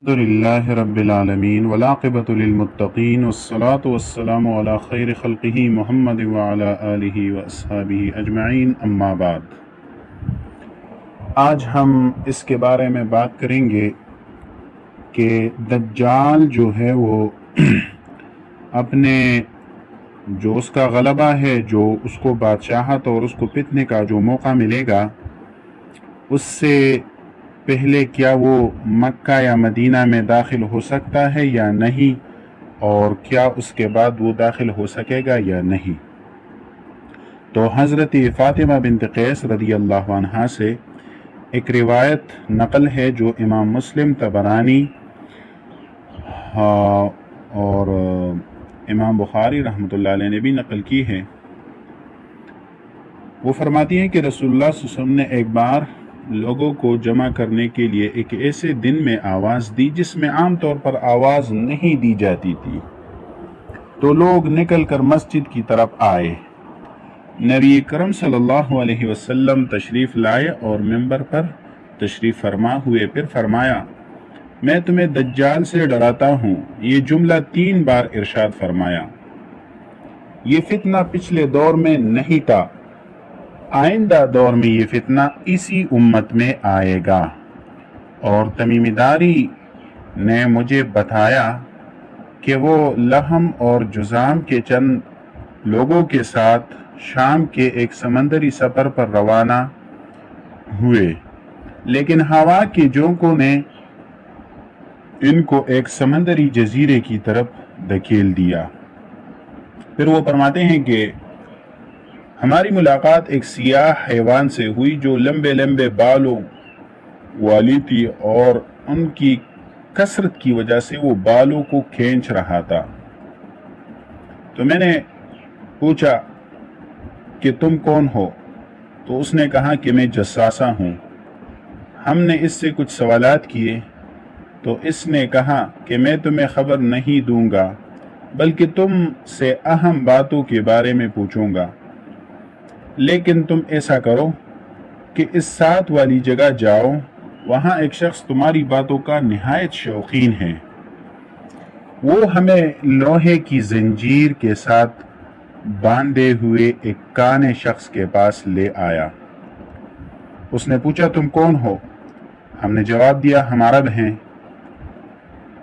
الحمدللہ رب العالمین والعاقبۃ للمتقین والصلاة والسلام علی خیر خلقہ محمد وعلی آلہ واصحابہ اجمعین، اما بعد۔ آج ہم اس کے بارے میں بات کریں گے کہ دجال جو ہے وہ اپنے جو اس کا غلبہ ہے، جو اس کو بادشاہت اور اس کو فتنے کا جو موقع ملے گا، اس سے پہلے کیا وہ مکہ یا مدینہ میں داخل ہو سکتا ہے یا نہیں، اور کیا اس کے بعد وہ داخل ہو سکے گا یا نہیں۔ تو حضرت فاطمہ بنت قیس رضی اللہ عنہا سے ایک روایت نقل ہے جو امام مسلم، طبرانی اور امام بخاری رحمۃ اللہ علیہ نے بھی نقل کی ہے۔ وہ فرماتی ہیں کہ رسول اللہ صلی اللہ علیہ وسلم نے ایک بار لوگوں کو جمع کرنے کے لیے ایک ایسے دن میں آواز دی جس میں عام طور پر آواز نہیں دی جاتی تھی، تو لوگ نکل کر مسجد کی طرف آئے۔ نبی کرم صلی اللہ علیہ وسلم تشریف لائے اور منبر پر تشریف فرما ہوئے، پھر فرمایا، میں تمہیں دجال سے ڈراتا ہوں۔ یہ جملہ 3 بار ارشاد فرمایا۔ یہ فتنہ پچھلے دور میں نہیں تھا، آئندہ دور میں یہ فتنہ اسی امت میں آئے گا۔ اور تمیم داری نے مجھے بتایا کہ وہ لحم اور جذام کے چند لوگوں کے ساتھ شام کے ایک سمندری سفر پر روانہ ہوئے، لیکن ہوا کے جھونکوں نے ان کو ایک سمندری جزیرے کی طرف دھکیل دیا۔ پھر وہ فرماتے ہیں کہ ہماری ملاقات ایک سیاہ حیوان سے ہوئی جو لمبے لمبے بالوں والی تھی، اور ان کی کثرت کی وجہ سے وہ بالوں کو کھینچ رہا تھا۔ تو میں نے پوچھا کہ تم کون ہو؟ تو اس نے کہا کہ میں جساسہ ہوں۔ ہم نے اس سے کچھ سوالات کیے تو اس نے کہا کہ میں تمہیں خبر نہیں دوں گا، بلکہ تم سے اہم باتوں کے بارے میں پوچھوں گا، لیکن تم ایسا کرو کہ اس ساتھ والی جگہ جاؤ، وہاں ایک شخص تمہاری باتوں کا نہایت شوقین ہے۔ وہ ہمیں لوہے کی زنجیر کے ساتھ باندھے ہوئے ایک کانے شخص کے پاس لے آیا۔ اس نے پوچھا تم کون ہو؟ ہم نے جواب دیا ہم عرب ہیں۔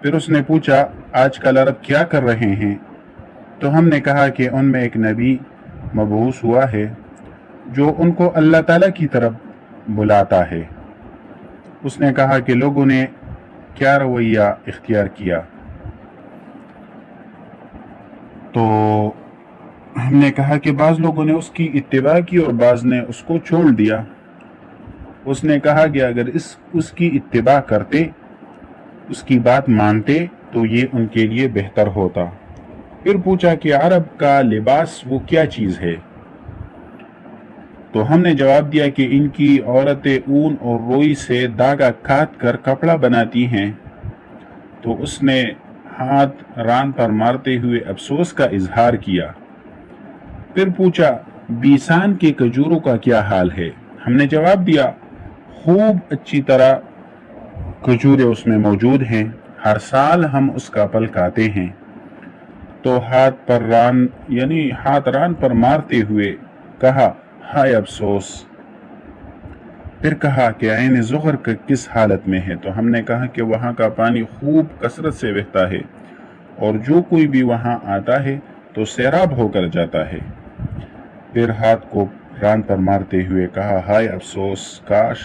پھر اس نے پوچھا آج کل عرب کیا کر رہے ہیں؟ تو ہم نے کہا کہ ان میں ایک نبی مبعوث ہوا ہے جو ان کو اللہ تعالیٰ کی طرف بلاتا ہے۔ اس نے کہا کہ لوگوں نے کیا رویہ اختیار کیا؟ تو ہم نے کہا کہ بعض لوگوں نے اس کی اتباع کی اور بعض نے اس کو چھوڑ دیا۔ اس نے کہا کہ اگر اس کی اتباع کرتے، اس کی بات مانتے تو یہ ان کے لیے بہتر ہوتا۔ پھر پوچھا کہ عرب کا لباس وہ کیا چیز ہے؟ تو ہم نے جواب دیا کہ ان کی عورتیں اون اور روئی سے دھاگا کاٹ کر کپڑا بناتی ہیں۔ تو اس نے ہاتھ ران پر مارتے ہوئے افسوس کا اظہار کیا۔ پھر پوچھا بیسان کے کھجوروں کا کیا حال ہے؟ ہم نے جواب دیا خوب اچھی طرح کھجوریں اس میں موجود ہیں، ہر سال ہم اس کا پھل کھاتے ہیں۔ تو ہاتھ ران پر مارتے ہوئے کہا ہائے افسوس۔ پھر کہا کہ عین زغر کس حالت میں ہے؟ تو ہم نے کہا کہ وہاں کا پانی خوب کثرت سے بہتا ہے، اور جو کوئی بھی وہاں آتا ہے تو سیراب ہو کر جاتا ہے۔ پھر ہاتھ کو ران پر مارتے ہوئے کہا ہائے افسوس، کاش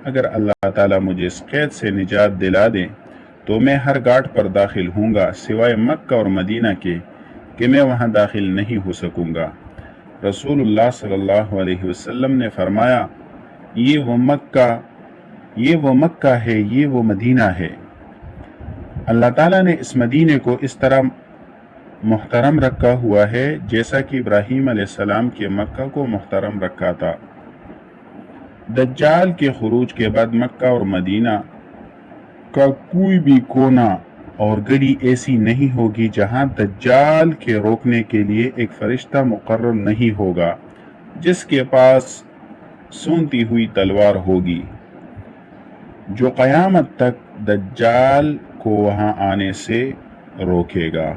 اگر اللہ تعالیٰ مجھے اس قید سے نجات دلا دے تو میں ہر گھاٹ پر داخل ہوں گا سوائے مکہ اور مدینہ کے، کہ میں وہاں داخل نہیں ہو سکوں گا۔ رسول اللہ صلی اللہ علیہ وسلم نے فرمایا یہ وہ مکہ ہے، یہ وہ مدینہ ہے۔ اللہ تعالیٰ نے اس مدینے کو اس طرح محترم رکھا ہوا ہے جیسا کہ ابراہیم علیہ السلام کے مکہ کو محترم رکھا تھا۔ دجال کے خروج کے بعد مکہ اور مدینہ کا کوئی بھی کونا اور گلی ایسی نہیں ہوگی جہاں دجال کے روکنے کے لیے ایک فرشتہ مقرر نہیں ہوگا جس کے پاس سونتی ہوئی تلوار ہوگی۔ جو قیامت تک दज्जाल को वहां आने से रोकेगा।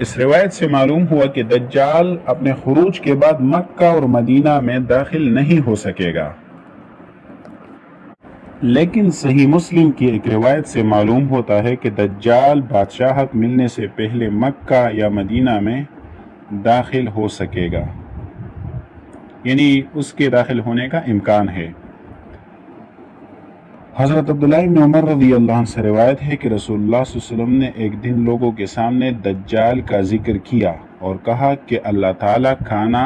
इस रिवायत से मालूम हुआ कि दज्जाल अपने खुरूज के बाद मक्का और मदीना में दाखिल नहीं हो सकेगा। लेकिन सही मुस्लिम की एक रिवायत से मालूम होता है कि दज्जाल बादशाहत मिलने से पहले मक्का या मदीना में दाखिल हो सकेगा, यानी उसके दाखिल होने का इम्कान है। हज़रत अब्दुल्लाह इब्न उमर रज़ी अल्लाह अन्हु से रिवायत है कि रसूलुल्लाह सल्लल्लाहु अलैहि वसल्लम ने एक दिन लोगों के सामने दज्जाल का जिक्र किया और कहा कि अल्लाह ताला खाना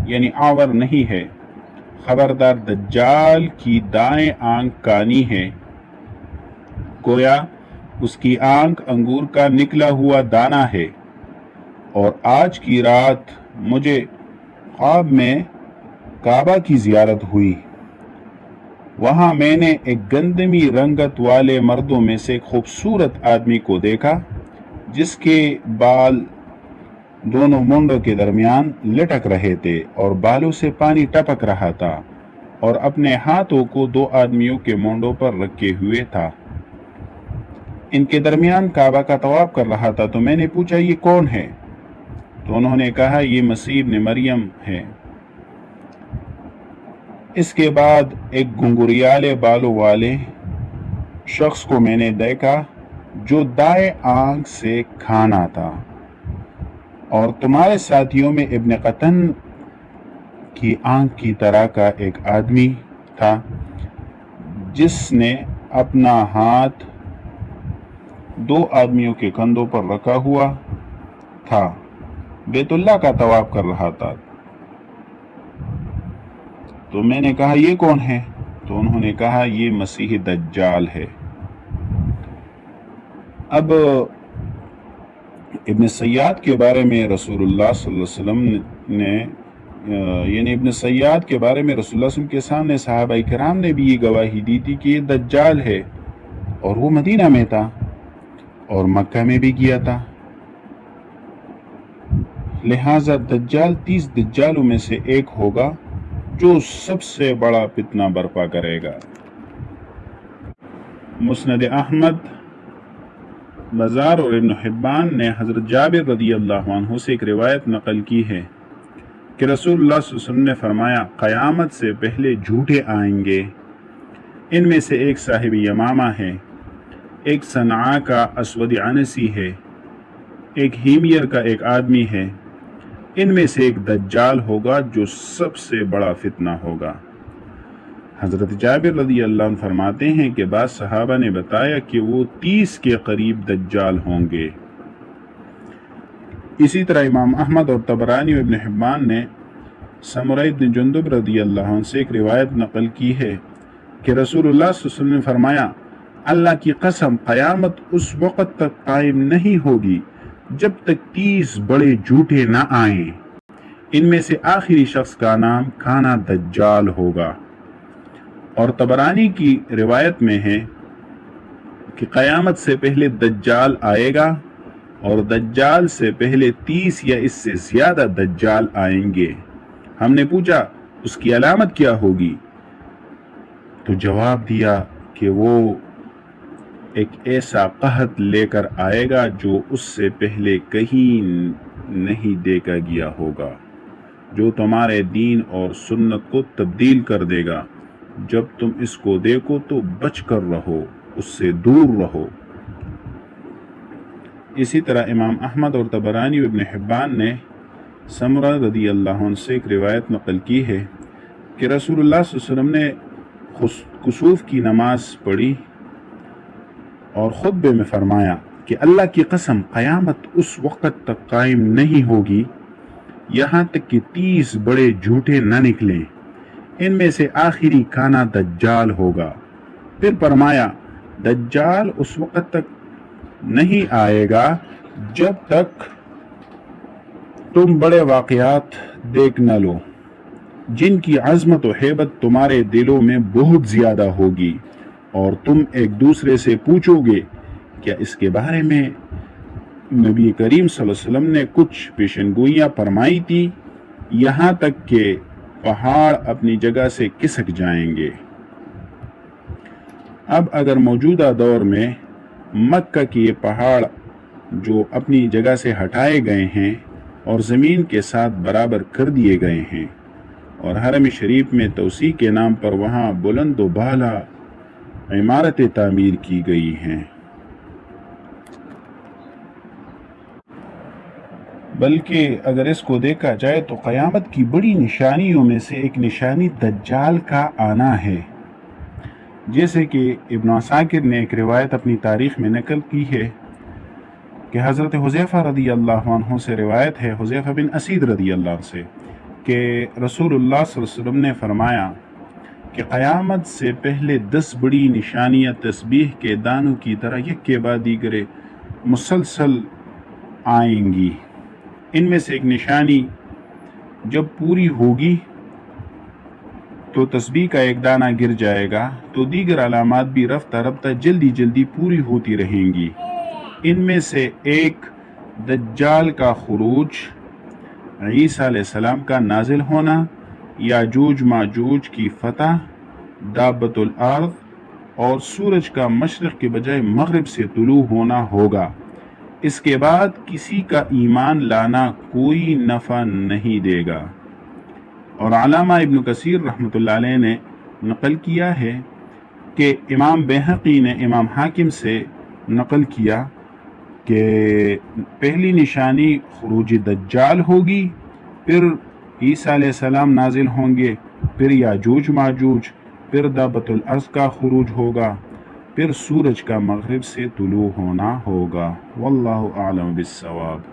यानी आवर नहीं है, खबरदार दज्जाल की दाएं आंख कानी है, गोया उसकी आंख अंगूर का निकला हुआ दाना है। और आज की रात मुझे ख्वाब में काबा की जियारत हुई, वहां मैंने एक गंदमी रंगत वाले मर्दों में से खूबसूरत आदमी को देखा जिसके बाल दोनों मुंडों के दरमियान लटक रहे थे और बालों से पानी टपक रहा था, और अपने हाथों को दो आदमियों के मुंडों पर रखे हुए था। इनके दरमियान काबा का तवाफ कर रहा था। तो मैंने पूछा, ये कौन है? तो उन्होंने कहा, ये मसीह इब्न मरियम है। इसके बाद एक घुंघरियाले बालों वाले शख्स को मैंने देखा जो दाएं आंख से खाना था, और तुम्हारे साथियों में इब्न कतन की आंख की तरह का एक आदमी था जिसने अपना हाथ दो आदमियों के कंधों पर रखा हुआ था, बैतुल्लाह का तवाफ कर रहा था। तो मैंने कहा, ये कौन है? तो उन्होंने कहा, ये मसीह दज्जाल है। अब इब्न सय्याद के बारे में रसूलुल्लाह सल्लल्लाहु अलैहि वसल्लम ने यानी इब्न सय्याद के बारे में रसूलुल्लाह सल्लल्लाहु अलैहि वसल्लम के सामने सहाबाए किराम ने भी ये गवाही दी थी कि ये दज्जाल है, और वो मदीना में था और मक्का में भी गया था। लिहाजा दज्जाल 30 दज्जालों में से एक होगा जो सबसे बड़ा फितना बर्पा करेगा। मुस्नद अहमद, बज़ार और इब्न हिब्बान ने हज़रत जाबिर रज़ी अल्लाह अन्हु से एक रिवायत नकल की है कि रसूलुल्लाह सल्लल्लाहु अलैहि वसल्लम ने फरमाया, क़यामत से पहले झूठे आएंगे। इनमें से एक साहिब यमामा है, एक सनआ का असवद अनसी है, एक हीमियर का एक आदमी है। इनमें से एक दज्जाल होगा जो सबसे बड़ा फितना होगा। हज़रत जाबिर रज़ी अल्लाह अन्हु फरमाते हैं कि बाद सहाबा ने बताया कि वो 30 के करीब दज्जाल होंगे। इसी तरह इमाम अहमद और तबरानी और इब्न हिब्बान ने समुरा इब्न जुंदुब रज़ी अल्लाह अन्हु से एक रिवायत नकल की है कि रसूलुल्लाह सल्लल्लाहु अलैहि वसल्लम ने फरमाया, अल्लाह की कसम, क़यामत उस वक़्त तक कायम नहीं होगी जब तक 30 बड़े झूठे न आएं। इनमें से आखिरी शख्स का नाम खाना दज्जाल होगा। और तबरानी की रिवायत में है कि क़यामत से पहले दज्जाल आएगा और दज्जाल से पहले 30 या इससे ज्यादा दज्जाल आएंगे। हमने पूछा, उसकी अलामत क्या होगी? तो जवाब दिया कि वो एक ऐसा कहत लेकर आएगा जो उससे पहले कहीं नहीं देखा गया होगा, जो तुम्हारे दीन और सुन्नत को तब्दील कर देगा। जब तुम इसको देखो तो बच कर रहो, उससे दूर रहो। इसी तरह इमाम अहमद और तबरानी इब्न हिब्बान ने समुरा रज़ी अल्लाह अन्हु से एक रिवायत नकल की है कि रसूलुल्लाह सल्लल्लाहु अलैहि वसल्लम ने कुसूफ की नमाज पढ़ी और खुतबे में फरमाया कि अल्लाह की कसम, क़यामत उस वक़्त तक कायम नहीं होगी यहाँ तक कि 30 बड़े झूठे न निकलें। इनमें से आखिरी खाना दज्जाल होगा। फिर फरमाया, दज्जाल उस वक़्त तक नहीं आएगा जब तक तुम बड़े वाक़यात देख न लो जिनकी अज़मत और हैबत तुम्हारे दिलों में बहुत ज़्यादा होगी, और तुम एक दूसरे से पूछोगे, क्या इसके बारे में नबी करीम सल्लल्लाहु अलैहि वसल्लम ने कुछ पेशनगोइयाँ फरमाई थी? यहाँ तक कि पहाड़ अपनी जगह से खिसक जाएंगे। अब अगर मौजूदा दौर में मक्का के ये पहाड़ जो अपनी जगह से हटाए गए हैं और ज़मीन के साथ बराबर कर दिए गए हैं और हरम शरीफ में तोसी के नाम पर वहाँ बुलंद व बाला इमारतें तामीर की गई हैं, बल्कि अगर इसको देखा जाए तो क़यामत की बड़ी निशानियों में से एक निशानी दज्जाल का आना है। जैसे कि इब्न असाकिर ने एक रिवायत अपनी तारीख़ में नकल की है कि हज़रत हुज़ैफ़ा रदी अल्लाह अन्हु से रिवायत है, हुज़ैफ़ा बिन असीद रदी अल्लाह से, कि रसूलुल्लाह सल्लल्लाहु अलैहि वसल्लम ने फरमाया कि क़यामत से पहले 10 बड़ी निशानियाँ तस्बीह के दानों की तरह एक के बाद दीगरे मुसलसल आएंगी। इनमें से एक निशानी जब पूरी होगी तो तस्बीह का एक दाना गिर जाएगा, तो दीगर अलामात भी रफ्ता रफ्ता जल्दी जल्दी पूरी होती रहेंगी। इनमें से एक दज्जाल का खुरूज, ईसा अलैहिस्सलाम का नाजिल होना, याजूज माजूज की फतह, दाबतुल अर्द और सूरज का मशरक़ के बजाय मगरिब से तुलू होना होगा। इसके बाद किसी का ईमान लाना कोई नफ़ा नहीं देगा। और अल्लामा इब्न कसीर रहमतुल्लाह अलैह ने नकल किया है कि इमाम बैहक़ी ने इमाम हाकिम से नकल किया कि पहली निशानी खुरूज दज्जाल होगी, फिर ईसा अलैहिस्सलाम नाजिल होंगे, फिर याजूज माजूज, फिर दाबतुल अर्ज़ का खुरूज होगा, फिर सूरज का मगरिब से तुलू होना होगा। वल्लाहु आलम बिस्सवाब।